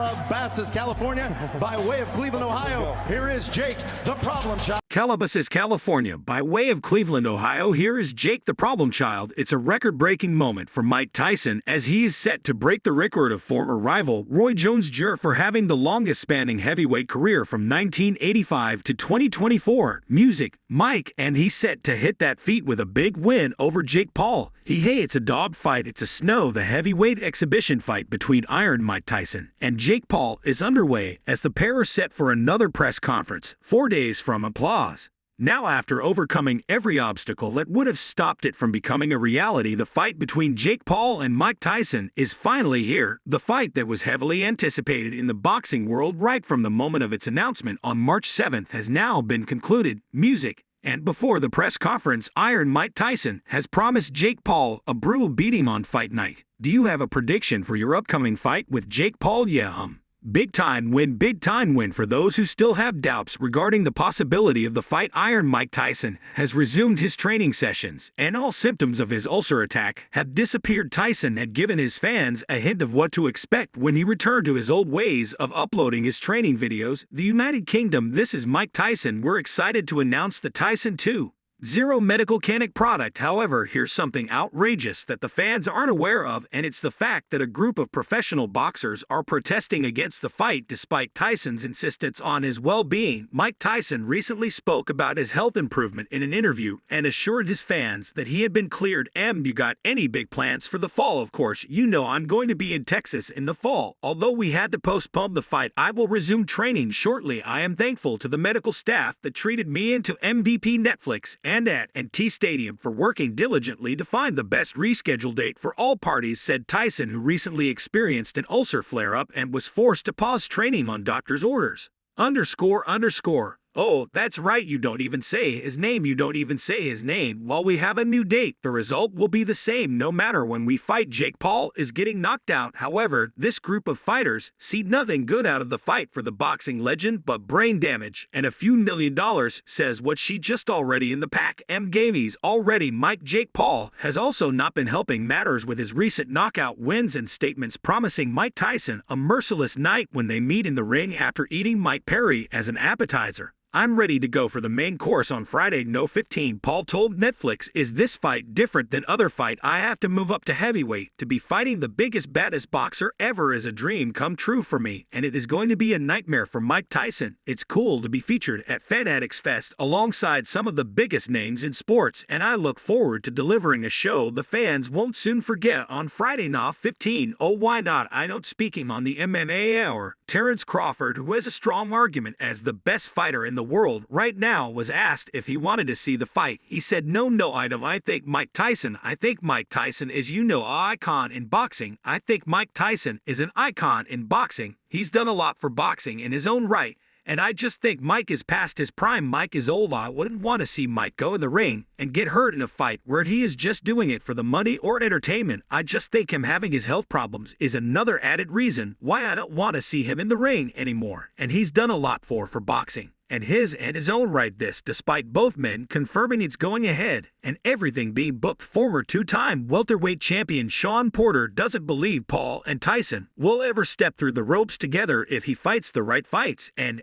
Calabasas, California, by way of Cleveland, Ohio. Here is Jake, the Problem Child. Calabasas, California, by way of Cleveland, Ohio. Here is Jake, the Problem Child. It's a record-breaking moment for Mike Tyson as he is set to break the record of former rival Roy Jones Jr. for having the longest-spanning heavyweight career from 1985 to 2024. Music, Mike, and he's set to hit that feat with a big win over Jake Paul. Hey, it's a dog fight. It's a snow, the heavyweight exhibition fight between Iron Mike Tyson and Jake Paul is underway as the pair are set for another press conference 4 days from applause. Now, after overcoming every obstacle that would have stopped it from becoming a reality, the fight between Jake Paul and Mike Tyson is finally here. The fight that was heavily anticipated in the boxing world right from the moment of its announcement on March 7th has now been concluded. Music. And before the press conference, Iron Mike Tyson has promised Jake Paul a brutal beating on fight night. Do you have a prediction for your upcoming fight with Jake Paul? Yeah, big time win for those who still have doubts regarding the possibility of the fight. Iron Mike Tyson has resumed his training sessions, and all symptoms of his ulcer attack have disappeared. Tyson had given his fans a hint of what to expect when he returned to his old ways of uploading his training videos. The United Kingdom. This is Mike Tyson. We're excited to announce the Tyson 2.0 medical canic product. However, here's something outrageous that the fans aren't aware of, and it's the fact that a group of professional boxers are protesting against the fight despite Tyson's insistence on his well-being. Mike Tyson recently spoke about his health improvement in an interview and assured his fans that he had been cleared. You got any big plans for the fall? Of course, you know I'm going to be in Texas in the fall. Although we had to postpone the fight, I will resume training shortly. I am thankful to the medical staff that treated me into MVP Netflix and at T Stadium for working diligently to find the best reschedule date for all parties, said Tyson, who recently experienced an ulcer flare-up and was forced to pause training on doctor's orders. Oh, that's right, you don't even say his name. While we have a new date, the result will be the same no matter when we fight. Jake Paul is getting knocked out. However, this group of fighters see nothing good out of the fight for the boxing legend but brain damage and a few $1 million, says what she just already in the pack. Gamies already. Jake Paul has also not been helping matters with his recent knockout wins and statements promising Mike Tyson a merciless night when they meet in the ring after eating Mike Perry as an appetizer. I'm ready to go for the main course on Friday, No. 15, Paul told Netflix. Is this fight different than other fight? I have to move up to heavyweight. To be fighting the biggest, baddest boxer ever is a dream come true for me, and it is going to be a nightmare for Mike Tyson. It's cool to be featured at Fanatics Fest alongside some of the biggest names in sports, and I look forward to delivering a show the fans won't soon forget on Friday, No. 15. Oh, why not? I know. Speaking on the MMA Hour, Terrence Crawford, who has a strong argument as the best fighter in the world right now, was asked if he wanted to see the fight. He said, No, I don't. I think Mike Tyson is, an icon in boxing. I think Mike Tyson is an icon in boxing. He's done a lot for boxing in his own right. And I just think Mike is past his prime. Mike is old. I wouldn't want to see Mike go in the ring and get hurt in a fight where he is just doing it for the money or entertainment. I just think him having his health problems is another added reason why I don't want to see him in the ring anymore. And he's done a lot for boxing and his own right. This despite both men confirming it's going ahead and everything being booked. Former two-time welterweight champion Sean Porter doesn't believe Paul and Tyson will ever step through the ropes together if he fights the right fights and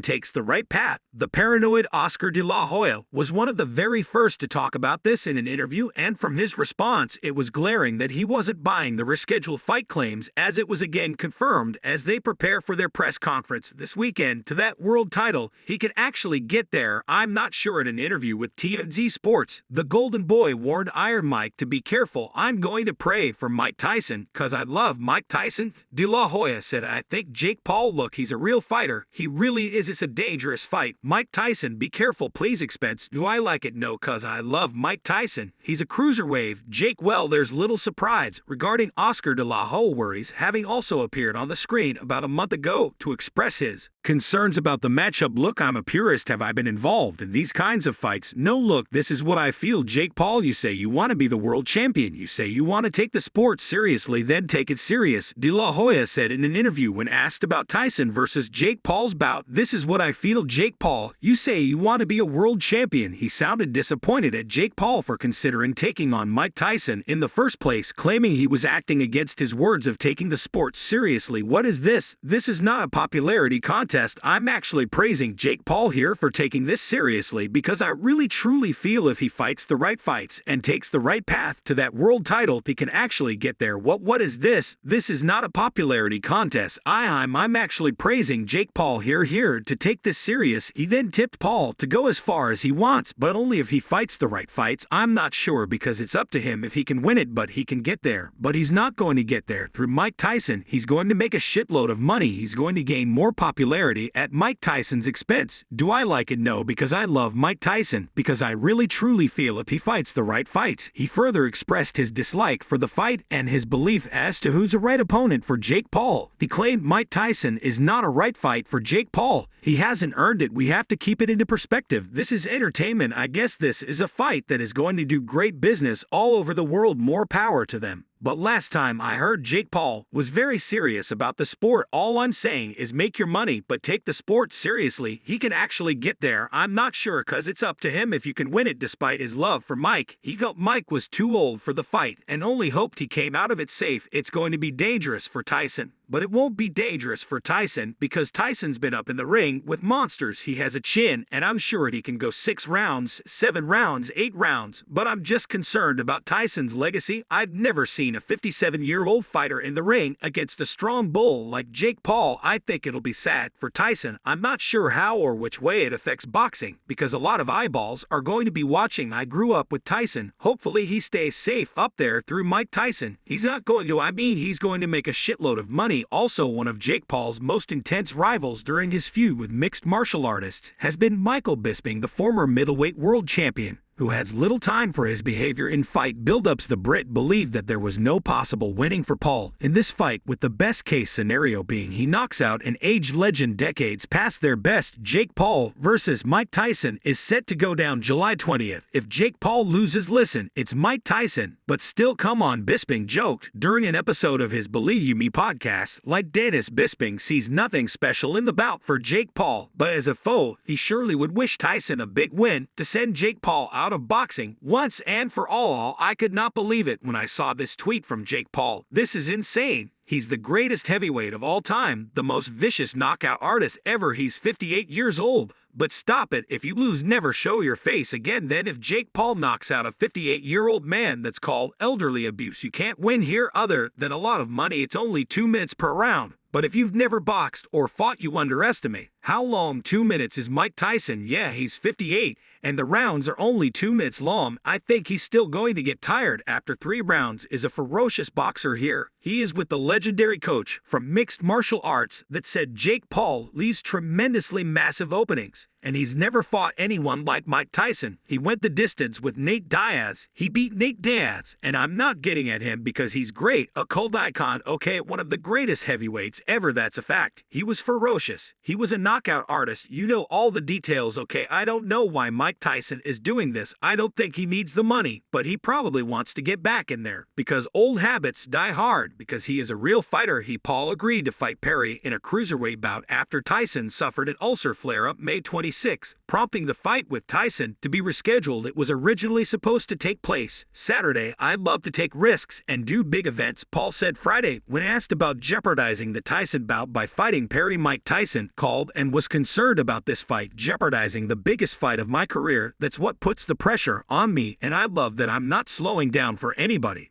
takes the right path. The paranoid Oscar de la Hoya was one of the very first to talk about this in an interview, and from his response it was glaring that he wasn't buying the rescheduled fight claims, as it was again confirmed as they prepare for their press conference this weekend to that world title. He could actually get there. I'm not sure. In an interview with TMZ Sports, the Golden Boy warned Iron Mike to be careful. I'm going to pray for Mike Tyson because I love Mike Tyson. De La Hoya said, I think Jake Paul, look, he's a real fighter. He really is. It's a dangerous fight. Mike Tyson, be careful, please. Expense. Do I like it? No, cause I love Mike Tyson. He's a cruiserweight. Jake, well, there's little surprise regarding Oscar de la Hoya worries, having also appeared on the screen about a month ago to express his Concerns about the matchup. Look, I'm a purist. Have I been involved in these kinds of fights? No, look, this is what I feel. Jake Paul, you say you want to be the world champion. You say you want to take the sport seriously, then take it serious. De La Hoya said in an interview when asked about Tyson versus Jake Paul's bout, this is what I feel. Jake Paul, you say you want to be a world champion. He sounded disappointed at Jake Paul for considering taking on Mike Tyson in the first place, claiming he was acting against his words of taking the sport seriously. What is this? This is not a popularity contest. I'm actually praising Jake Paul here for taking this seriously because I really truly feel if he fights the right fights and takes the right path to that world title, he can actually get there. What is this? This is not a popularity contest. I'm actually praising Jake Paul here to take this serious. He then tipped Paul to go as far as he wants, but only if he fights the right fights. I'm not sure because it's up to him if he can win it, but he can get there. But he's not going to get there through Mike Tyson. He's going to make a shitload of money. He's going to gain more popularity at Mike Tyson's expense. Do I like it? No, because I love Mike Tyson, because I really truly feel if he fights the right fights. He further expressed his dislike for the fight and his belief as to who's a right opponent for Jake Paul. He claimed Mike Tyson is not a right fight for Jake Paul. He hasn't earned it. We have to keep it into perspective. This is entertainment. I guess this is a fight that is going to do great business all over the world. More power to them. But last time I heard Jake Paul was very serious about the sport. All I'm saying is make your money, but take the sport seriously. He can actually get there. I'm not sure because it's up to him if you can win it despite his love for Mike. He felt Mike was too old for the fight and only hoped he came out of it safe. It's going to be dangerous for Tyson. But it won't be dangerous for Tyson because Tyson's been up in the ring with monsters. He has a chin, and I'm sure he can go 6 rounds, 7 rounds, 8 rounds. But I'm just concerned about Tyson's legacy. I've never seen a 57-year-old fighter in the ring against a strong bull like Jake Paul. I think it'll be sad for Tyson. I'm not sure how or which way it affects boxing because a lot of eyeballs are going to be watching. I grew up with Tyson. Hopefully he stays safe up there through Mike Tyson. He's not going to, he's going to make a shitload of money. Also, one of Jake Paul's most intense rivals during his feud with mixed martial artists has been Michael Bisping, the former middleweight world champion, who has little time for his behavior in fight build-ups. The Brit believed that there was no possible winning for Paul in this fight, with the best-case scenario being he knocks out an aged legend decades past their best. Jake Paul versus Mike Tyson is set to go down July 20th. If Jake Paul loses, listen, it's Mike Tyson. But still, come on, Bisping joked during an episode of his Believe You Me podcast. Like Dennis, Bisping sees nothing special in the bout for Jake Paul, but as a foe, he surely would wish Tyson a big win to send Jake Paul out of boxing once and for all. I could not believe it when I saw this tweet from Jake Paul. This is insane. He's the greatest heavyweight of all time, the most vicious knockout artist ever. He's 58 years old. But stop it. If you lose, never show your face again. Then if Jake Paul knocks out a 58-year-old man, that's called elderly abuse. You can't win here other than a lot of money. It's only 2 minutes per round. But if you've never boxed or fought, you underestimate how long 2 minutes is. Mike Tyson, yeah, he's 58, and the rounds are only 2 minutes long. I think he's still going to get tired after 3 rounds. Is a ferocious boxer here. He is with the legendary coach from mixed martial arts that said Jake Paul leaves tremendously massive openings, and he's never fought anyone like Mike Tyson. He went the distance with Nate Diaz. He beat Nate Diaz, and I'm not getting at him because he's great, a cult icon, okay, one of the greatest heavyweights ever, that's a fact. He was ferocious. He was a knockout artist. You know all the details, okay? I don't know why Mike Tyson is doing this. I don't think he needs the money, but he probably wants to get back in there because old habits die hard. Because he is a real fighter. Paul agreed to fight Perry in a cruiserweight bout after Tyson suffered an ulcer flare-up May 26, prompting the fight with Tyson to be rescheduled. It was originally supposed to take place Saturday. "I love to take risks and do big events," Paul said Friday when asked about jeopardizing the Tyson bout by fighting Perry. Mike Tyson called and was concerned about this fight jeopardizing the biggest fight of my career. "That's what puts the pressure on me, and I love that I'm not slowing down for anybody.